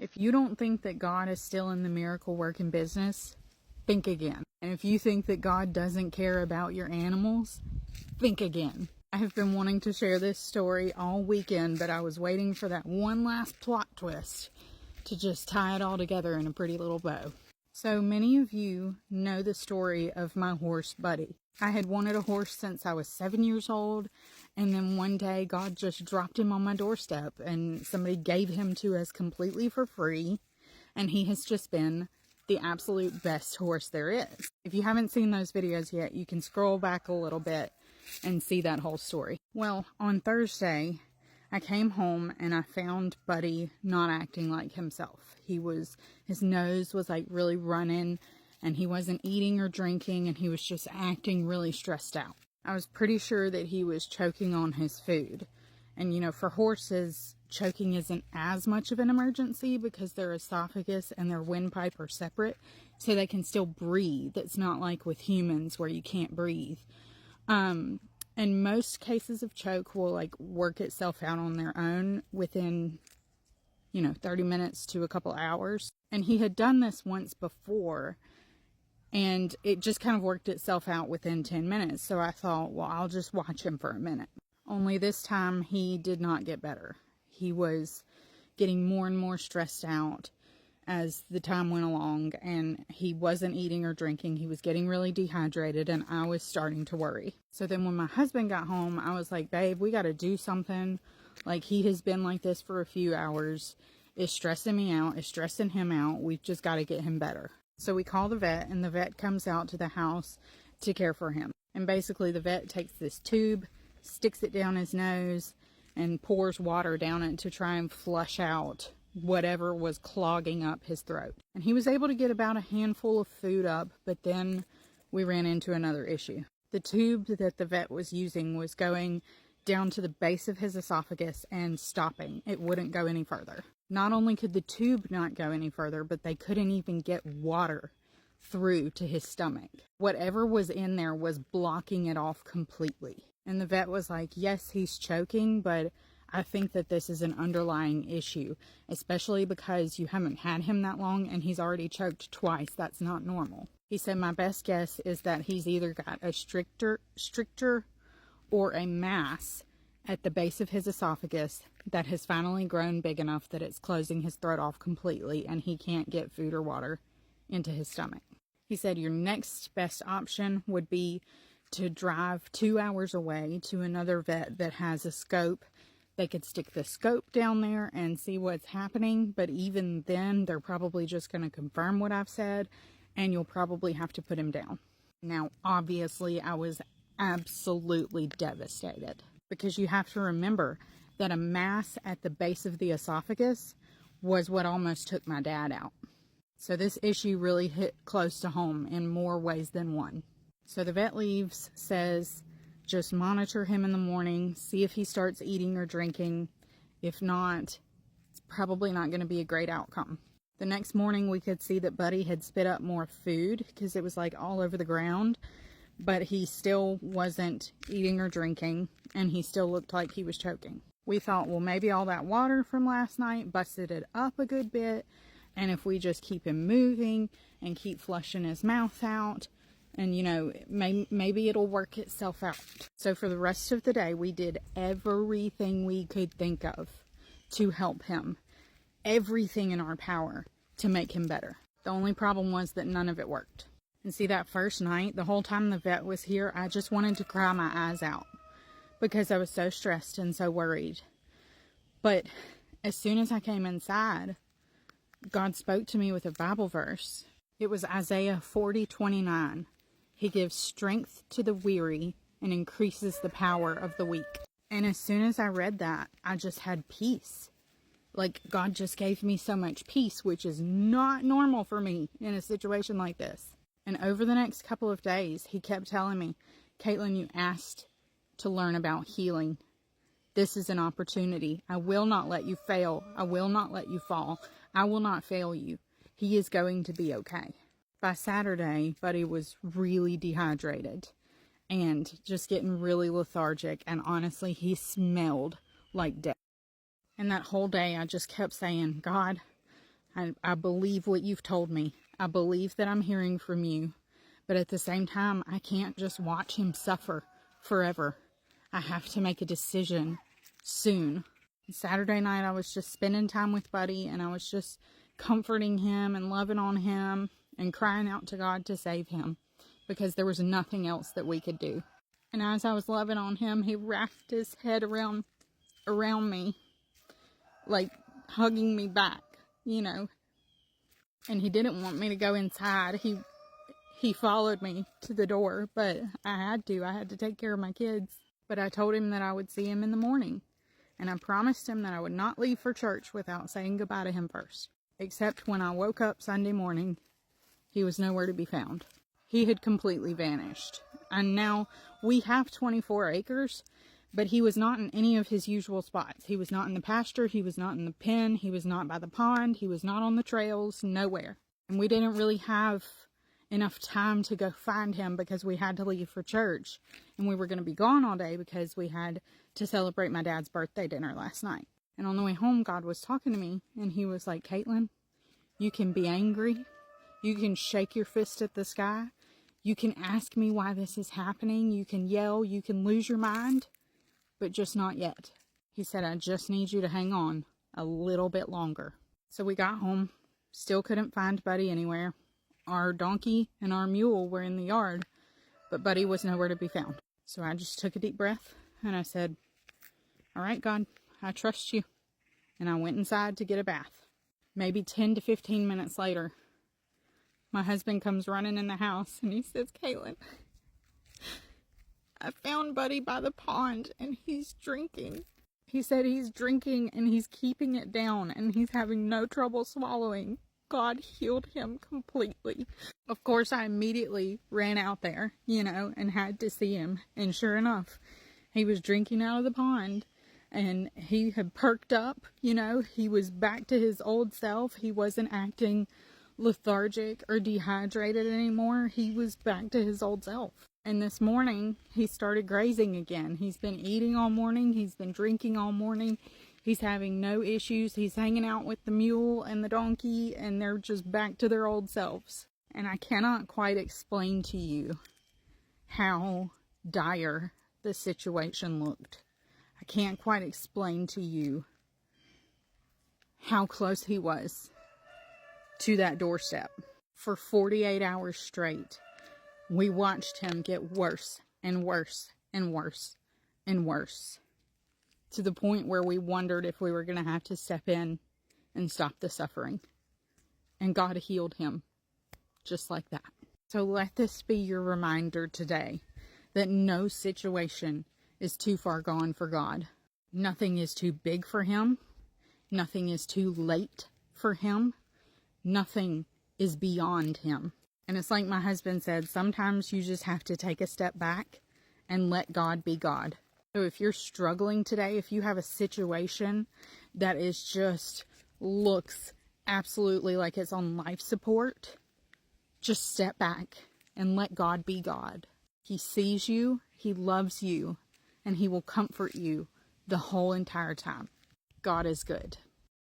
If you don't think that God is still in the miracle working business, think again. And if you think that God doesn't care about your animals, think again. I have been wanting to share this story all weekend, but I was waiting for that one last plot twist to just tie it all together in a pretty little bow. So many of you know the story of my horse, Buddy. I had wanted a horse since I was 7 years old, and then one day God just dropped him on my doorstep, and somebody gave him to us completely for free, and he has just been the absolute best horse there is. If you haven't seen those videos yet, you can scroll back a little bit and see that whole story. Well, on Thursday, I came home and I found Buddy not acting like himself. His nose was like really running, and he wasn't eating or drinking, and he was just acting really stressed out. I was pretty sure that he was choking on his food. And you know, for horses, choking isn't as much of an emergency because their esophagus and their windpipe are separate, so they can still breathe. It's not like with humans where you can't breathe. And most cases of choke will like work itself out on their own within, 30 minutes to a couple hours. And he had done this once before, and it just kind of worked itself out within 10 minutes. So I thought, well, I'll just watch him for a minute. Only this time he did not get better. He was getting more and more stressed out as the time went along, and he wasn't eating or drinking. He was getting really dehydrated, and I was starting to worry. So then when my husband got home, I was like, babe, we got to do something. Like, he has been like this for a few hours. It's stressing me out. It's stressing him out. We've just got to get him better. So we call the vet, and the vet comes out to the house to care for him. And basically the vet takes this tube, sticks it down his nose, and pours water down it to try and flush out whatever was clogging up his throat. And he was able to get about a handful of food up, but then we ran into another issue. The tube that the vet was using was going down to the base of his esophagus and stopping. It wouldn't go any further. Not only could the tube not go any further, but they couldn't even get water through to his stomach. Whatever was in there was blocking it off completely. And the vet was like, yes, he's choking, but I think that this is an underlying issue, especially because you haven't had him that long and he's already choked twice. That's not normal. He said, my best guess is that he's either got a stricture or a mass at the base of his esophagus that has finally grown big enough that it's closing his throat off completely and he can't get food or water into his stomach. He said your next best option would be to drive 2 hours away to another vet that has a scope. They could stick the scope down there and see what's happening, but even then they're probably just going to confirm what I've said, and you'll probably have to put him down. Now, obviously, I was absolutely devastated, because you have to remember that a mass at the base of the esophagus was what almost took my dad out. So this issue really hit close to home in more ways than one. So the vet leaves, says, just monitor him in the morning, see if he starts eating or drinking. If not, it's probably not going to be a great outcome. The next morning we could see that Buddy had spit up more food because it was like all over the ground, but he still wasn't eating or drinking, and he still looked like he was choking. We thought, well, maybe all that water from last night busted it up a good bit, and if we just keep him moving and keep flushing his mouth out, and maybe it'll work itself out. So for the rest of the day, we did everything we could think of to help him. Everything in our power to make him better. The only problem was that none of it worked. And see, that first night, the whole time the vet was here, I just wanted to cry my eyes out because I was so stressed and so worried. But as soon as I came inside, God spoke to me with a Bible verse. It was Isaiah 40:29. He gives strength to the weary and increases the power of the weak. And as soon as I read that, I just had peace. Like, God just gave me so much peace, which is not normal for me in a situation like this. And over the next couple of days, he kept telling me, Caitlin, you asked to learn about healing. This is an opportunity. I will not let you fail. I will not let you fall. I will not fail you. He is going to be okay. By Saturday, Buddy was really dehydrated and just getting really lethargic. And honestly, he smelled like death. And that whole day, I just kept saying, God, I believe what you've told me. I believe that I'm hearing from you. But at the same time, I can't just watch him suffer forever. I have to make a decision soon. Saturday night, I was just spending time with Buddy, and I was just comforting him and loving on him and crying out to God to save him, because there was nothing else that we could do. And as I was loving on him, he wrapped his head around me, like hugging me back, you know. And he didn't want me to go inside. He followed me to the door, but I had to take care of my kids. But I told him that I would see him in the morning. And I promised him that I would not leave for church without saying goodbye to him first. Except when I woke up Sunday morning, he was nowhere to be found. He had completely vanished. And now we have 24 acres, but he was not in any of his usual spots. He was not in the pasture. He was not in the pen. He was not by the pond. He was not on the trails, nowhere. And we didn't really have enough time to go find him because we had to leave for church. And we were going to be gone all day because we had to celebrate my dad's birthday dinner last night. And on the way home, God was talking to me, and he was like, Caitlin, you can be angry. You can shake your fist at the sky. You can ask me why this is happening. You can yell. You can lose your mind, but just not yet. He said, I just need you to hang on a little bit longer. So we got home, still couldn't find Buddy anywhere. Our donkey and our mule were in the yard, but Buddy was nowhere to be found. So I just took a deep breath and I said, all right, God, I trust you. And I went inside to get a bath. Maybe 10 to 15 minutes later, my husband comes running in the house and he says, Caitlin, I found Buddy by the pond and he's drinking. He said he's drinking and he's keeping it down and he's having no trouble swallowing. God healed him completely. Of course, I immediately ran out there, and had to see him. And sure enough, he was drinking out of the pond and he had perked up, he was back to his old self. He wasn't acting lethargic or dehydrated anymore. He was back to his old self. And this morning, he started grazing again. He's been eating all morning. He's been drinking all morning. He's having no issues. He's hanging out with the mule and the donkey, and they're just back to their old selves. And I cannot quite explain to you how dire the situation looked. I can't quite explain to you how close he was to that doorstep. For 48 hours straight, we watched him get worse and worse and worse and worse, to the point where we wondered if we were going to have to step in and stop the suffering. And God healed him just like that. So let this be your reminder today that no situation is too far gone for God. Nothing is too big for him. Nothing is too late for him. Nothing is beyond him. And it's like my husband said, sometimes you just have to take a step back and let God be God. So if you're struggling today, if you have a situation that is just looks absolutely like it's on life support, just step back and let God be God. He sees you, he loves you, and he will comfort you the whole entire time. God is good.